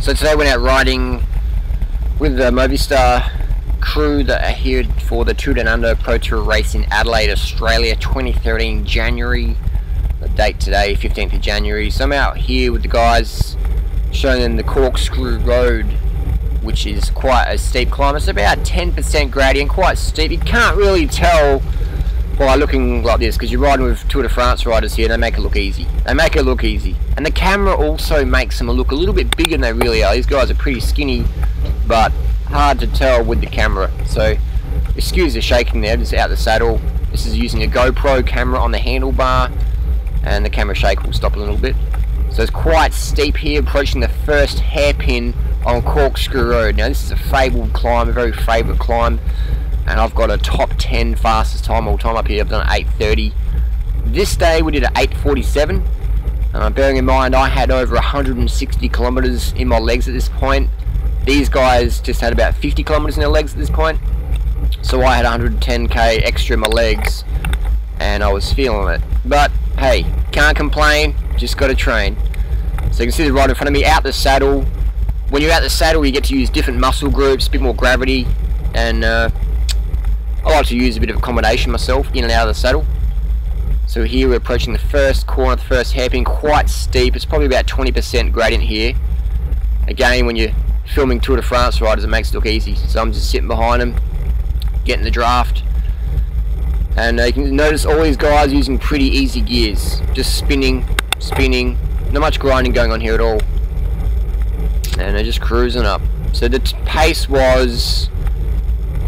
So today I went out riding with the Movistar crew that are here for the Tour Down Under Pro Tour race in Adelaide, Australia, 2013 January. The date today, 15th of January. So I'm out here with the guys, showing them the Corkscrew road, which is quite a steep climb. It's about 10% gradient, quite steep. You can't really tell by looking like this, because you're riding with Tour de France riders here. They make it look easy. They make it look easy. And the camera also makes them look a little bit bigger than they really are. These guys are pretty skinny, but hard to tell with the camera. So excuse the shaking there, just out the saddle. This is using a GoPro camera on the handlebar, and the camera shake will stop a little bit. So it's quite steep here, approaching the first hairpin on Corkscrew Road. Now this is a fabled climb, a very favourite climb, and I've got a top 10 fastest time all time up here. I've done 8:30. This day we did at 8:47. Bearing in mind I had over 160 kilometres in my legs at this point. These guys just had about 50 kilometres in their legs at this point. So I had 110k extra in my legs, and I was feeling it. But hey, can't complain, just got to train. So you can see the rider in front of me out the saddle. When you're out the saddle, you get to use different muscle groups, a bit more gravity, and I like to use a bit of accommodation myself in and out of the saddle. So here we're approaching the first corner, the first hairpin, quite steep. It's probably about 20% gradient here. Again, when you're filming Tour de France riders, it makes it look easy. So I'm just sitting behind them, getting the draft. And you can notice all these guys using pretty easy gears. Just spinning, not much grinding going on here at all. And they're just cruising up. So the pace was,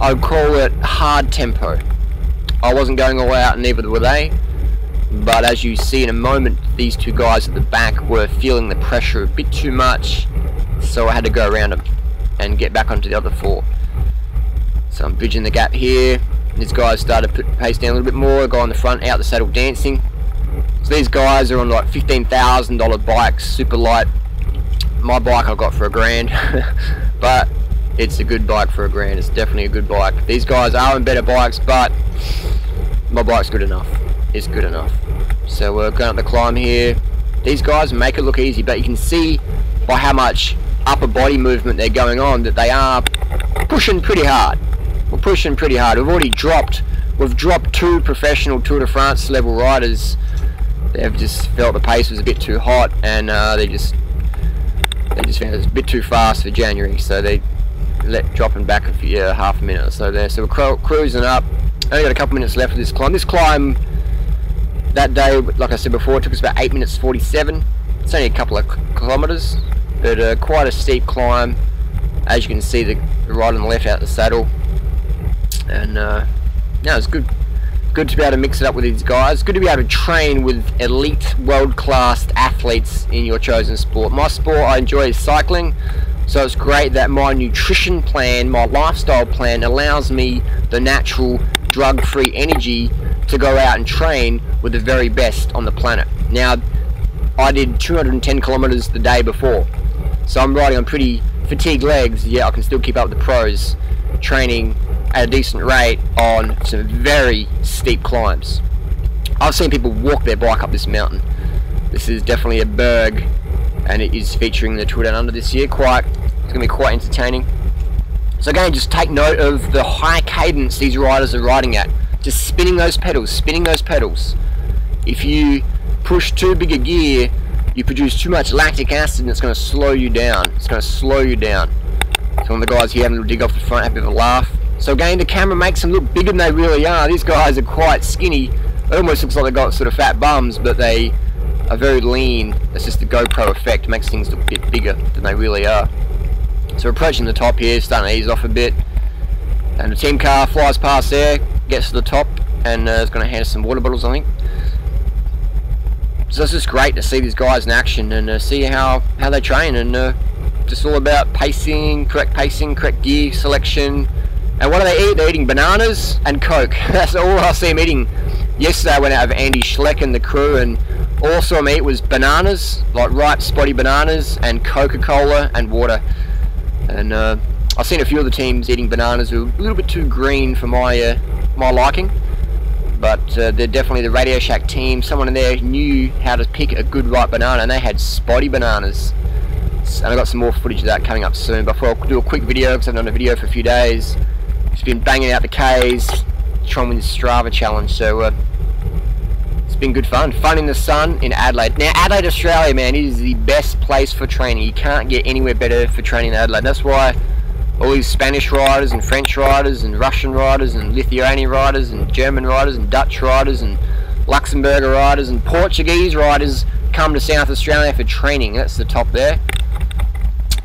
I would call it hard tempo. I wasn't going all out, and neither were they. But as you see in a moment, these two guys at the back were feeling the pressure a bit too much. So I had to go around them and get back onto the other four. So I'm bridging the gap here. These guys started to put the pace down a little bit more, go on the front, out the saddle dancing. So these guys are on like $15,000 bikes, super light. My bike I got for $1,000, but it's a good bike for $1,000. It's definitely a good bike. These guys are on better bikes, but my bike's good enough. It's good enough. So we're going up the climb here. These guys make it look easy, but you can see by how much upper body movement they're going on that they are pushing pretty hard. We're pushing pretty hard. We've dropped 2 professional Tour de France level riders. They've just felt the pace was a bit too hot, and they just found it was a bit too fast for January, so they dropping back half a minute or so there. So we're cruising up. Only got a couple minutes left of this climb. This climb that day, like I said before, it took us about 8 minutes 47. It's only a couple of kilometres, but quite a steep climb. As you can see, the rider on the left out the saddle, and no, it's good to be able to mix it up with these guys. Good to be able to train with elite, world-class athletes in your chosen sport. My sport I enjoy is cycling, so it's great that my nutrition plan, my lifestyle plan, allows me the natural, drug-free energy to go out and train with the very best on the planet. Now, I did 210 kilometers the day before, so I'm riding on pretty fatigued legs, yet I can still keep up with the pros, training at a decent rate on some very steep climbs. I've seen people walk their bike up this mountain. This is definitely a berg, and it is featuring the Tour Down Under this year. It's going to be quite entertaining. So again, just take note of the high cadence these riders are riding at. Just spinning those pedals, If you push too big a gear, you produce too much lactic acid, and it's going to slow you down. So one of the guys here having a dig off the front, have a bit of a laugh. So again, the camera makes them look bigger than they really are. These guys are quite skinny. It almost looks like they've got sort of fat bums, but they are very lean. It's just the GoPro effect, makes things look a bit bigger than they really are. So we're approaching the top here, starting to ease off a bit. And the team car flies past there, gets to the top, and is going to hand us some water bottles, I think. So it's just great to see these guys in action and see how they train, and just all about pacing, correct gear selection. And what do they eat? They're eating bananas and Coke. That's all I see them eating. Yesterday I went out with Andy Schleck and the crew, and all I saw them eat was bananas, like ripe spotty bananas, and Coca-Cola and water. And I've seen a few of the teams eating bananas who are a little bit too green for my liking. But they're definitely the Radio Shack team. Someone in there knew how to pick a good ripe banana, and they had spotty bananas. And I've got some more footage of that coming up soon. Before I'll do a quick video, because I've done a video for a few days. Just been banging out the Ks, trying to win the Strava challenge. So it's been good fun. Fun in the sun in Adelaide. Now Adelaide, Australia, man, is the best place for training. You can't get anywhere better for training in Adelaide. That's why all these Spanish riders and French riders and Russian riders and Lithuanian riders and German riders and Dutch riders and Luxembourg riders and Portuguese riders come to South Australia for training. That's the top there.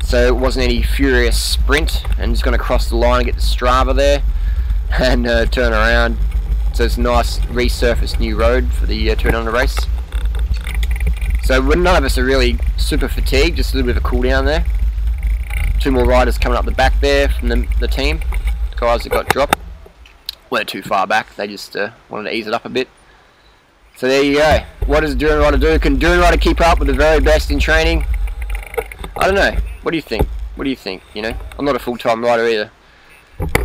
So it wasn't any furious sprint and just going to cross the line and get the Strava there and turn around. So it's a nice resurfaced new road for the 200 race. So none of us are really super fatigued, just a little bit of a cool down there. Two more riders coming up the back there from the team. The guys that got dropped weren't too far back, they just wanted to ease it up a bit. So there you go. What does Durianrider do? Can Durianrider keep up with the very best in training? I don't know. What do you think? What do you think? You know, I'm not a full-time rider either,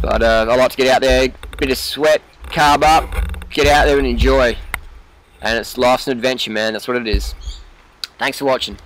but I like to get out there, bit of sweat, carb up, get out there and enjoy. And it's life's an adventure, man. That's what it is. Thanks for watching.